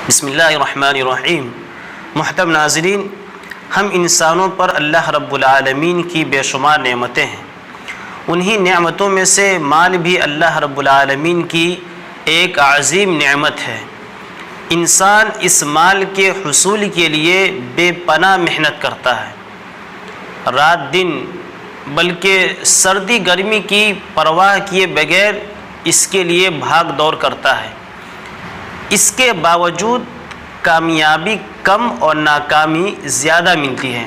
بسم اللہ الرحمن الرحیم۔ محترم ناظرین، ہم انسانوں پر اللہ رب العالمین کی بے شمار نعمتیں ہیں۔ انہی نعمتوں میں سے مال بھی اللہ رب العالمین کی ایک عظیم نعمت ہے۔ انسان اس مال کے حصول کے لیے بے پناہ محنت کرتا ہے، رات دن بلکہ سردی گرمی کی پرواہ کیے بغیر اس کے لیے بھاگ دوڑ کرتا ہے۔ اس کے باوجود کامیابی کم اور ناکامی زیادہ ملتی ہے،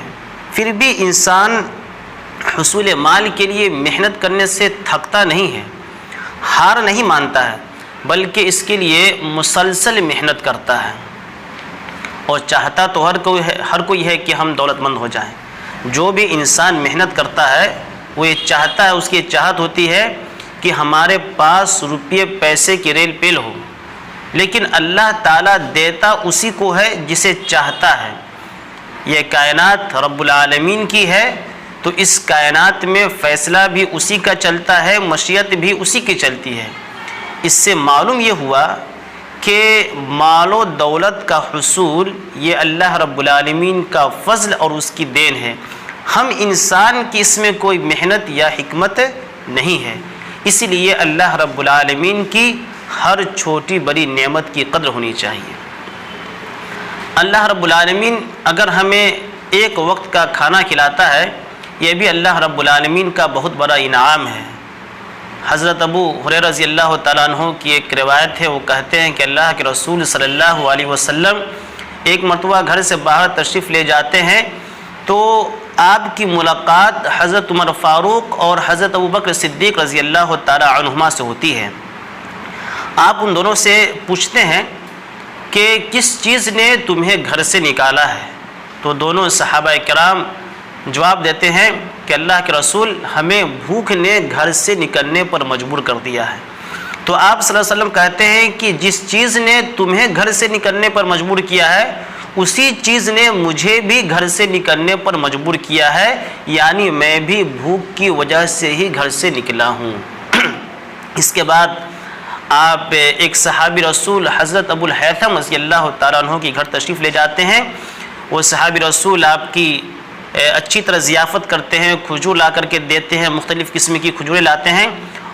پھر بھی انسان حصول مال کے لیے محنت کرنے سے تھکتا نہیں ہے، ہار نہیں مانتا ہے، بلکہ اس کے لیے مسلسل محنت کرتا ہے، اور چاہتا تو ہر کوئی ہے کہ ہم دولت مند ہو جائیں۔ جو بھی انسان محنت کرتا ہے وہ یہ چاہتا ہے، اس کی چاہت ہوتی ہے کہ ہمارے پاس روپیے پیسے کی ریل پیل ہو، لیکن اللہ تعالیٰ دیتا اسی کو ہے جسے چاہتا ہے۔ یہ کائنات رب العالمین کی ہے، تو اس کائنات میں فیصلہ بھی اسی کا چلتا ہے، مشیت بھی اسی کی چلتی ہے۔ اس سے معلوم یہ ہوا کہ مال و دولت کا حصول یہ اللہ رب العالمین کا فضل اور اس کی دین ہے، ہم انسان کی اس میں کوئی محنت یا حکمت نہیں ہے۔ اسی لیے اللہ رب العالمین کی ہر چھوٹی بڑی نعمت کی قدر ہونی چاہیے۔ اللہ رب العالمین اگر ہمیں ایک وقت کا کھانا کھلاتا ہے، یہ بھی اللہ رب العالمین کا بہت بڑا انعام ہے۔ حضرت ابو ہریرہ رضی اللہ تعالیٰ عنہ کی ایک روایت ہے، وہ کہتے ہیں کہ اللہ کے رسول صلی اللہ علیہ وسلم ایک مرتبہ گھر سے باہر تشریف لے جاتے ہیں، تو آپ کی ملاقات حضرت عمر فاروق اور حضرت ابوبکر صدیق رضی اللہ تعالیٰ عنہما سے ہوتی ہے۔ آپ ان دونوں سے پوچھتے ہیں کہ کس چیز نے تمہیں گھر سے نکالا ہے؟ تو دونوں صحابہ کرام جواب دیتے ہیں کہ اللہ کے رسول، ہمیں بھوک نے گھر سے نکلنے پر مجبور کر دیا ہے۔ تو آپ صلی اللہ علیہ وسلم کہتے ہیں کہ جس چیز نے تمہیں گھر سے نکلنے پر مجبور کیا ہے، اسی چیز نے مجھے بھی گھر سے نکلنے پر مجبور کیا ہے، یعنی میں بھی بھوک کی وجہ سے ہی گھر سے نکلا ہوں۔ اس کے بعد آپ ایک صحابی رسول حضرت ابو الہیثم رضی اللہ تعالیٰ عنہ کی گھر تشریف لے جاتے ہیں۔ وہ صحابی رسول آپ کی اچھی طرح ضیافت کرتے ہیں، کھجور لا کر کے دیتے ہیں، مختلف قسم کی کھجوریں لاتے ہیں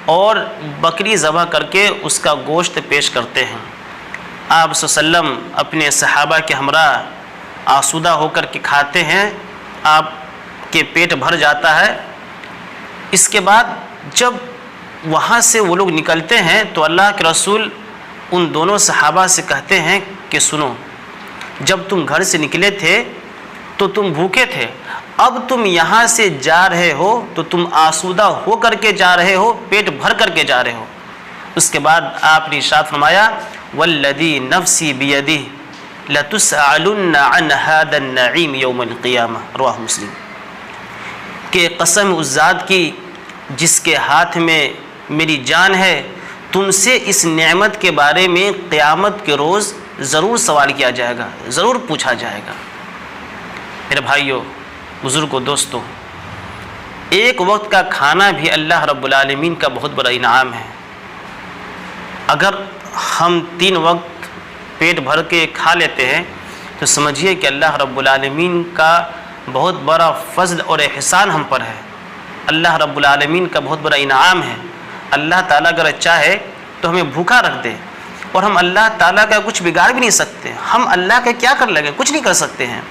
اور بکری ذبح کر کے اس کا گوشت پیش کرتے ہیں۔ آپ صلی اللہ علیہ وسلم اپنے صحابہ کے ہمراہ آسودہ ہو کر کے کھاتے ہیں، آپ کے پیٹ بھر جاتا ہے۔ اس کے بعد جب وہاں سے وہ لوگ نکلتے ہیں تو اللہ کے رسول ان دونوں صحابہ سے کہتے ہیں کہ سنو، جب تم گھر سے نکلے تھے تو تم بھوکے تھے، اب تم یہاں سے جا رہے ہو تو تم آسودہ ہو کر کے جا رہے ہو، پیٹ بھر کر کے جا رہے ہو۔ اس کے بعد آپ نے ارشاد فرمایا، والذی نفسی بیدہ لتسألن عن ھذا النعیم یوم القیامہ، رواہ مسلم، کہ قسم اس ذات کی جس کے ہاتھ میں میری جان ہے، تم سے اس نعمت کے بارے میں قیامت کے روز ضرور سوال کیا جائے گا، ضرور پوچھا جائے گا۔ میرے بھائیوں، بزرگوں، دوستوں، ایک وقت کا کھانا بھی اللہ رب العالمین کا بہت بڑا انعام ہے۔ اگر ہم 3 وقت پیٹ بھر کے کھا لیتے ہیں تو سمجھیے کہ اللہ رب العالمین کا بہت بڑا فضل اور احسان ہم پر ہے، اللہ رب العالمین کا بہت بڑا انعام ہے۔ اللہ تعالیٰ اگر چاہے تو ہمیں بھوکا رکھ دے، اور ہم اللہ تعالیٰ کا کچھ بگاڑ بھی نہیں سکتے، ہم اللہ کا کیا کر لگے، کچھ نہیں کر سکتے ہیں۔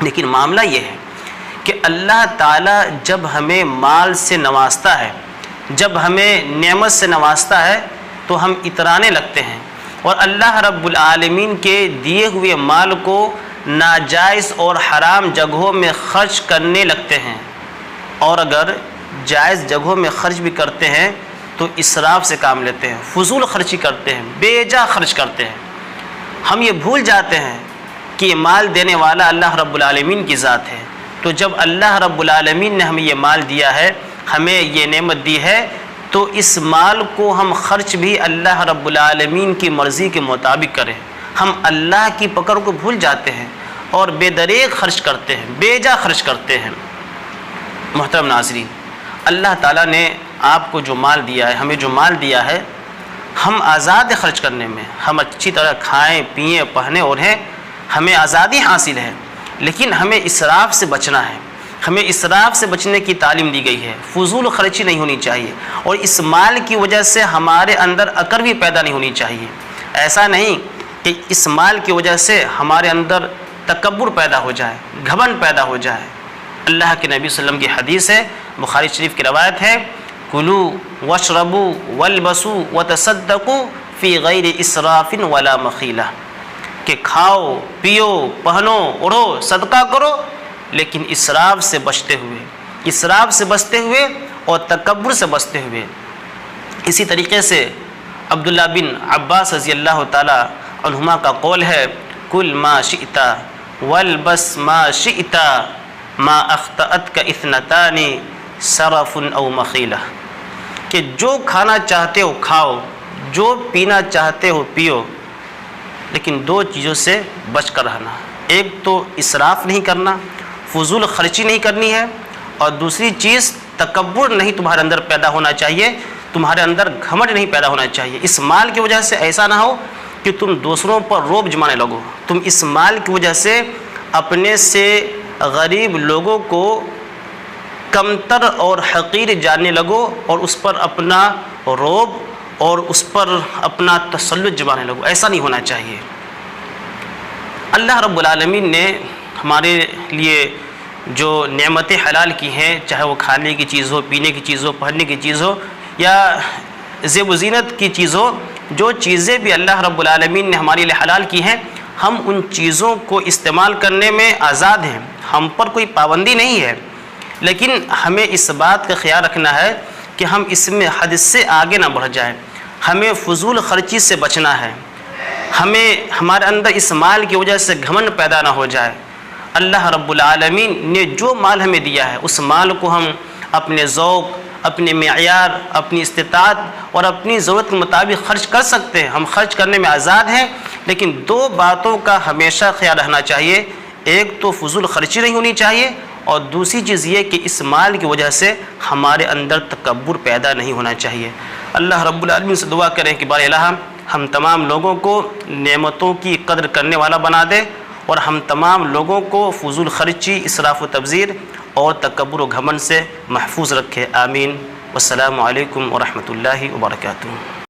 لیکن معاملہ یہ ہے کہ اللہ تعالیٰ جب ہمیں مال سے نوازتا ہے، جب ہمیں نعمت سے نوازتا ہے تو ہم اترانے لگتے ہیں، اور اللہ رب العالمین کے دیے ہوئے مال کو ناجائز اور حرام جگہوں میں خرچ کرنے لگتے ہیں، اور اگر جائز جگہوں میں خرچ بھی کرتے ہیں تو اسراف سے کام لیتے ہیں، فضول خرچی کرتے ہیں، بے جا خرچ کرتے ہیں۔ ہم یہ بھول جاتے ہیں کہ یہ مال دینے والا اللہ رب العالمین کی ذات ہے، تو جب اللہ رب العالمین نے ہمیں یہ مال دیا ہے، ہمیں یہ نعمت دی ہے، تو اس مال کو ہم خرچ بھی اللہ رب العالمین کی مرضی کے مطابق کریں۔ ہم اللہ کی پکڑ کو بھول جاتے ہیں اور بے دریغ خرچ کرتے ہیں، بے جا خرچ کرتے ہیں۔ محترم ناظرین، اللہ تعالیٰ نے آپ کو جو مال دیا ہے، ہمیں جو مال دیا ہے، ہم آزاد خرچ کرنے میں، ہم اچھی طرح کھائیں پئیں پہنیں اوڑھیں، ہمیں آزادی حاصل ہے، لیکن ہمیں اسراف سے بچنا ہے۔ ہمیں اسراف سے بچنے کی تعلیم دی گئی ہے، فضول خرچی نہیں ہونی چاہیے، اور اس مال کی وجہ سے ہمارے اندر عقل بھی پیدا نہیں ہونی چاہیے۔ ایسا نہیں کہ اس مال کی وجہ سے ہمارے اندر تکبر پیدا ہو جائے، گھمنڈ پیدا ہو جائے۔ اللہ کے نبی صلی اللہ علیہ وسلم کی حدیث ہے، بخاری شریف کی روایت ہے، کلوا واشربوا والبسوا وتصدقوا فی غیر اسراف ولا مخیلہ، کہ کھاؤ پیو پہنو اڑو صدقہ کرو، لیکن اسراف سے بچتے ہوئے اور تکبر سے بچتے ہوئے۔ اسی طریقے سے عبداللہ بن عباس رضی اللہ تعالی عنہما کا قول ہے، کل ما شئت والبس ما شئت ما اخطأتک اثنتان سرف او مخیلہ، کہ جو کھانا چاہتے ہو کھاؤ، جو پینا چاہتے ہو پیو، لیکن دو چیزوں سے بچ کر رہنا۔ ایک تو اسراف نہیں کرنا، فضول خرچی نہیں کرنی ہے، اور دوسری چیز تکبر نہیں تمہارے اندر پیدا ہونا چاہیے، تمہارے اندر گھمنڈ نہیں پیدا ہونا چاہیے۔ اس مال کی وجہ سے ایسا نہ ہو کہ تم دوسروں پر رعب جمانے لگو، تم اس مال کی وجہ سے اپنے سے غریب لوگوں کو کمتر اور حقیر جاننے لگو، اور اس پر اپنا رعب اور اس پر اپنا تسلط جمانے لگو۔ ایسا نہیں ہونا چاہیے۔ اللہ رب العالمین نے ہمارے لیے جو نعمتیں حلال کی ہیں، چاہے وہ کھانے کی چیز ہو، پینے کی چیز ہو، پہننے کی چیز ہو، یا زیب و زینت کی چیز ہو، جو چیزیں بھی اللہ رب العالمین نے ہمارے لیے حلال کی ہیں، ہم ان چیزوں کو استعمال کرنے میں آزاد ہیں، ہم پر کوئی پابندی نہیں ہے، لیکن ہمیں اس بات کا خیال رکھنا ہے کہ ہم اس میں حد سے آگے نہ بڑھ جائیں، ہمیں فضول خرچی سے بچنا ہے، ہمیں ہمارے اندر اس مال کی وجہ سے گھمنڈ پیدا نہ ہو جائے۔ اللہ رب العالمین نے جو مال ہمیں دیا ہے، اس مال کو ہم اپنے ذوق، اپنے معیار، اپنی استطاعت اور اپنی ضرورت کے مطابق خرچ کر سکتے ہیں، ہم خرچ کرنے میں آزاد ہیں، لیکن دو باتوں کا ہمیشہ خیال رہنا چاہیے، ایک تو فضول خرچی نہیں ہونی چاہیے، اور دوسری چیز یہ کہ اس مال کی وجہ سے ہمارے اندر تکبر پیدا نہیں ہونا چاہیے۔ اللہ رب العالمین سے دعا کریں کہ بار الہ ہم تمام لوگوں کو نعمتوں کی قدر کرنے والا بنا دے، اور ہم تمام لوگوں کو فضول خرچی، اسراف و تبذیر اور تکبر و گھمنڈ سے محفوظ رکھے، آمین۔ والسلام علیکم ورحمۃ اللہ وبرکاتہ۔